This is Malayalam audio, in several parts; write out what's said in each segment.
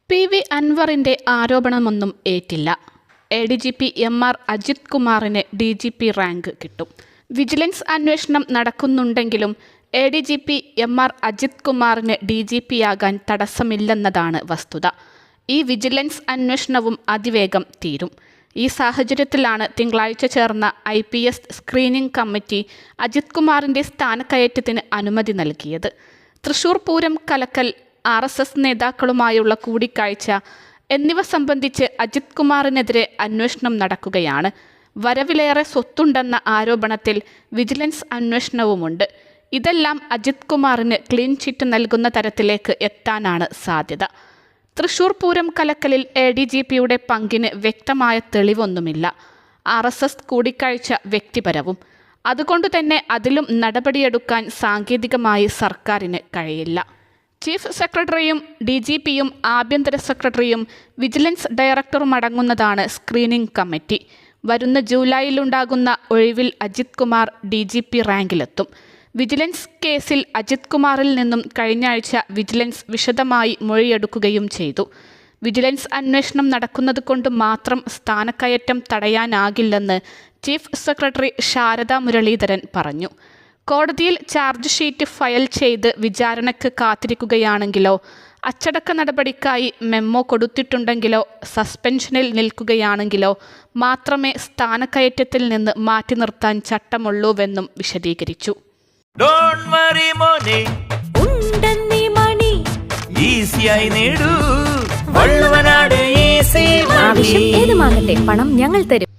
PV അൻവറിന്റെ ആരോപണമൊന്നും ഏറ്റില്ല. ADGP MR അജിത് കുമാറിന് DGP റാങ്ക് കിട്ടും. വിജിലൻസ് അന്വേഷണം നടക്കുന്നുണ്ടെങ്കിലും ADGP MR അജിത് കുമാറിന് DGPയാകാൻ തടസ്സമില്ലെന്നതാണ് വസ്തുത. ഈ വിജിലൻസ് അന്വേഷണവും അതിവേഗം തീരും. ഈ സാഹചര്യത്തിലാണ് തിങ്കളാഴ്ച ചേർന്ന IPS സ്ക്രീനിംഗ് കമ്മിറ്റി അജിത് കുമാറിന്റെ സ്ഥാനക്കയറ്റത്തിന് അനുമതി നൽകിയത്. തൃശൂർ പൂരം കലക്കൽ, RSS നേതാക്കളുമായുള്ള കൂടിക്കാഴ്ച എന്നിവ സംബന്ധിച്ച് അജിത് കുമാറിനെതിരെ അന്വേഷണം നടക്കുകയാണ്. വരവിലേറെ സ്വത്തുണ്ടെന്ന ആരോപണത്തിൽ വിജിലൻസ് അന്വേഷണവുമുണ്ട്. ഇതെല്ലാം അജിത് കുമാറിന് ക്ലീൻ ചിറ്റ് നൽകുന്ന തരത്തിലേക്ക് എത്താനാണ് സാധ്യത. തൃശൂർ പൂരം കലക്കലിൽ ADGPയുടെ പങ്കിന് വ്യക്തമായ തെളിവൊന്നുമില്ല. RSS കൂടിക്കാഴ്ച വ്യക്തിപരവും. അതുകൊണ്ടുതന്നെ അതിലും നടപടിയെടുക്കാൻ സാങ്കേതികമായി സർക്കാരിന് കഴിയില്ല. ചീഫ് സെക്രട്ടറിയും DGPയും ആഭ്യന്തര സെക്രട്ടറിയും വിജിലൻസ് ഡയറക്ടറും അടങ്ങുന്നതാണ് സ്ക്രീനിംഗ് കമ്മിറ്റി. വരുന്ന ജൂലൈയിലുണ്ടാകുന്ന ഒഴിവിൽ അജിത് കുമാർ DGP റാങ്കിലെത്തും. വിജിലൻസ് കേസിൽ അജിത് കുമാറിൽ നിന്നും കഴിഞ്ഞ ആഴ്ച വിജിലൻസ് വിശദമായി മൊഴിയെടുക്കുകയും ചെയ്തു. വിജിലൻസ് അന്വേഷണം നടക്കുന്നത് കൊണ്ട് മാത്രം സ്ഥാനക്കയറ്റം തടയാനാകില്ലെന്ന് ചീഫ് സെക്രട്ടറി ശാരദ മുരളീധരൻ പറഞ്ഞു. കോടതിയിൽ ചാർജ് ഷീറ്റ് ഫയൽ ചെയ്ത് വിചാരണയ്ക്ക് കാത്തിരിക്കുകയാണെങ്കിലോ അച്ചടക്ക നടപടിക്കായി മെമ്മോ കൊടുത്തിട്ടുണ്ടെങ്കിലോ സസ്പെൻഷനിൽ നിൽക്കുകയാണെങ്കിലോ മാത്രമേ സ്ഥാനക്കയറ്റത്തിൽ നിന്ന് മാറ്റി നിർത്താൻ ചട്ടമുള്ളൂവെന്നും വിശദീകരിച്ചു. പണം ഞങ്ങൾ തരും.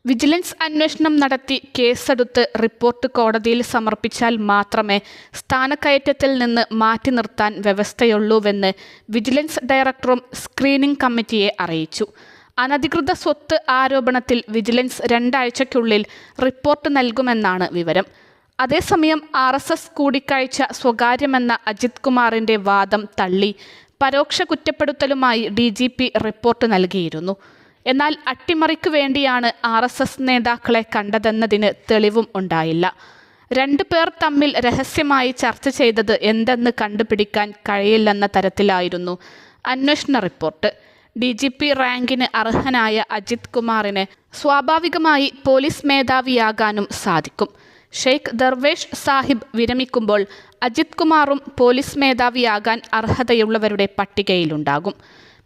വിജിലൻസ് അന്വേഷണം നടത്തി കേസെടുത്ത് റിപ്പോർട്ട് കോടതിയിൽ സമർപ്പിച്ചാൽ മാത്രമേ സ്ഥാനക്കയറ്റത്തിൽ നിന്ന് മാറ്റി നിർത്താൻ വ്യവസ്ഥയുള്ളൂവെന്ന് വിജിലൻസ് ഡയറക്ടറും സ്ക്രീനിംഗ് കമ്മിറ്റിയെ അറിയിച്ചു. അനധികൃത സ്വത്ത് ആരോപണത്തിൽ വിജിലൻസ് 2 ആഴ്ചയ്ക്കുള്ളിൽ റിപ്പോർട്ട് നൽകുമെന്നാണ് വിവരം. അതേസമയം RSS കൂടിക്കാഴ്ച സ്വകാര്യമെന്ന അജിത് കുമാറിന്റെ വാദം തള്ളി പരോക്ഷ കുറ്റപ്പെടുത്തലുമായി DGP റിപ്പോർട്ട് നൽകിയിരുന്നു. എന്നാൽ അട്ടിമറിക്കു വേണ്ടിയാണ് RSS നേതാക്കളെ കണ്ടതെന്നതിന് തെളിവും ഉണ്ടായില്ല. 2 പേർ തമ്മിൽ രഹസ്യമായി ചർച്ച ചെയ്തത് എന്തെന്ന് കണ്ടുപിടിക്കാൻ കഴിയില്ലെന്ന തരത്തിലായിരുന്നു അന്വേഷണ റിപ്പോർട്ട്. DGP റാങ്കിന് അർഹനായ അജിത് കുമാറിന് സ്വാഭാവികമായി പോലീസ് മേധാവിയാകാനും സാധിക്കും. ഷെയ്ഖ് ദർവേഷ് സാഹിബ് വിരമിക്കുമ്പോൾ അജിത് കുമാറും പോലീസ് മേധാവിയാകാൻ അർഹതയുള്ളവരുടെ പട്ടികയിലുണ്ടാകും.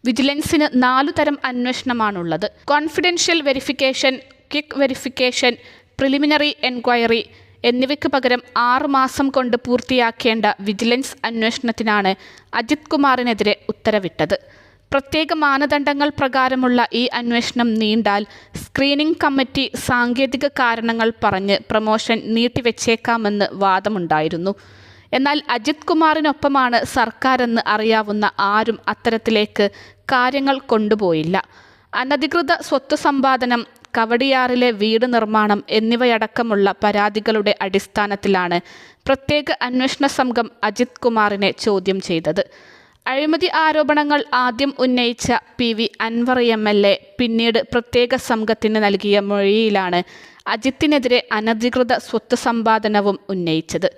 വിജിലൻസിന് 4 തരം അന്വേഷണമാണുള്ളത്. Confidential verification, quick verification, preliminary enquiry എന്നിവയ്ക്ക് പകരം 6 മാസം കൊണ്ട് പൂർത്തിയാക്കേണ്ട വിജിലൻസ് അന്വേഷണത്തിനാണ് അജിത് കുമാറിനെതിരെ ഉത്തരവിട്ടത്. പ്രത്യേക മാനദണ്ഡങ്ങൾ പ്രകാരമുള്ള ഈ അന്വേഷണം നീണ്ടാൽ സ്ക്രീനിംഗ് കമ്മിറ്റി സാങ്കേതിക കാരണങ്ങൾ പറഞ്ഞ് പ്രമോഷൻ നീട്ടിവെച്ചേക്കാമെന്ന് വാദമുണ്ടായിരുന്നു. എന്നാൽ അജിത് കുമാറിനൊപ്പമാണ് സർക്കാരെന്ന് അറിയാവുന്ന ആരും അത്തരത്തിലേക്ക് കാര്യങ്ങൾ കൊണ്ടുപോയില്ല. അനധികൃത സ്വത്ത് സമ്പാദനം, കവടിയാറിലെ വീട് നിർമ്മാണം എന്നിവയടക്കമുള്ള പരാതികളുടെ അടിസ്ഥാനത്തിലാണ് പ്രത്യേക അന്വേഷണ സംഘം അജിത് കുമാറിനെ ചോദ്യം ചെയ്തത്. അഴിമതി ആരോപണങ്ങൾ ആദ്യം ഉന്നയിച്ച PV അൻവർ MLA പിന്നീട് പ്രത്യേക സംഘത്തിന് നൽകിയ മൊഴിയിലാണ് അജിത്തിനെതിരെ അനധികൃത സ്വത്ത് സമ്പാദനവും ഉന്നയിച്ചത്.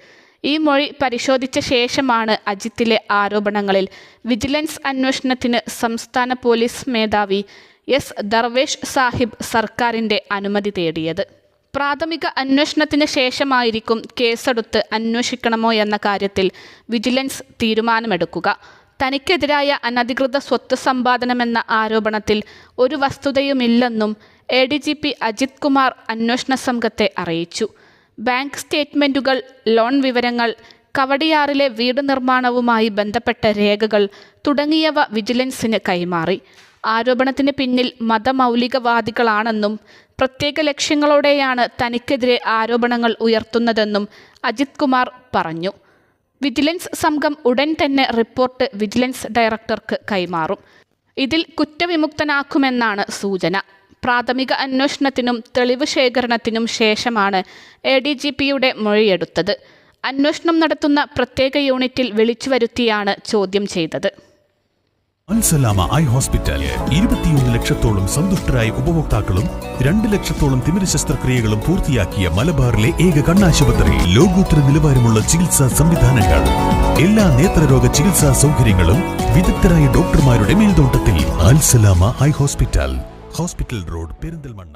ഈ മൊഴി പരിശോധിച്ച ശേഷമാണ് അജിത്തിലെ ആരോപണങ്ങളിൽ വിജിലൻസ് അന്വേഷണത്തിന് സംസ്ഥാന പോലീസ് മേധാവി S ദർവേഷ് സാഹിബ് സർക്കാരിൻ്റെ അനുമതി തേടിയത്. പ്രാഥമിക അന്വേഷണത്തിന് ശേഷമായിരിക്കും കേസെടുത്ത് അന്വേഷിക്കണമോ എന്ന കാര്യത്തിൽ വിജിലൻസ് തീരുമാനമെടുക്കുക. തനിക്കെതിരായ അനധികൃത സ്വത്ത് സമ്പാദനമെന്ന ആരോപണത്തിൽ ഒരു വസ്തുതയുമില്ലെന്നും ADGP അജിത് കുമാർ അന്വേഷണ സംഘത്തെ അറിയിച്ചു. ബാങ്ക് സ്റ്റേറ്റ്മെൻറ്റുകൾ, ലോൺ വിവരങ്ങൾ, കവടിയാറിലെ വീട് നിർമ്മാണവുമായി ബന്ധപ്പെട്ട രേഖകൾ തുടങ്ങിയവ വിജിലൻസിന് കൈമാറി. ആരോപണത്തിന് പിന്നിൽ മതമൗലികവാദികളാണെന്നും പ്രത്യേക ലക്ഷ്യങ്ങളോടെയാണ് തനിക്കെതിരെ ആരോപണങ്ങൾ ഉയർത്തുന്നതെന്നും അജിത് കുമാർ പറഞ്ഞു. വിജിലൻസ് സംഘം ഉടൻ തന്നെ റിപ്പോർട്ട് വിജിലൻസ് ഡയറക്ടർക്ക് കൈമാറും. ഇതിൽ കുറ്റവിമുക്തനാക്കുമെന്നാണ് സൂചന. പ്രാഥമിക അന്വേഷണത്തിനും തെളിവ് ശേഖരണത്തിനും ശേഷമാണ് ADGPയുടെ മൊഴിയെടുത്തത്. അന്വേഷണം നടത്തുന്ന പ്രത്യേക യൂണിറ്റിൽ വിളിച്ചു വരുത്തിയാണ് ചോദ്യം ചെയ്തത്. അൽസലാമ ഐ ഹോസ്പിറ്റൽ 21 ലക്ഷത്തോളം സന്തുഷ്ടരായ ഉപഭോക്താക്കളും 2 ലക്ഷത്തോളം തിമിര ശസ്ത്രക്രിയകളും പൂർത്തിയാക്കിയ മലബാറിലെ ഏക കണ്ണാശുപത്രി. ലോകോത്തര നിലവാരമുള്ള ചികിത്സാ സംവിധാനങ്ങൾ. എല്ലാ നേത്രരോഗ ചികിത്സാ സൗകര്യങ്ങളും വിദഗ്ധരായ ഡോക്ടർമാരുടെ മേൽനോട്ടത്തിൽ. Al Salama eye hospital, hospital road, Perinthalmanna.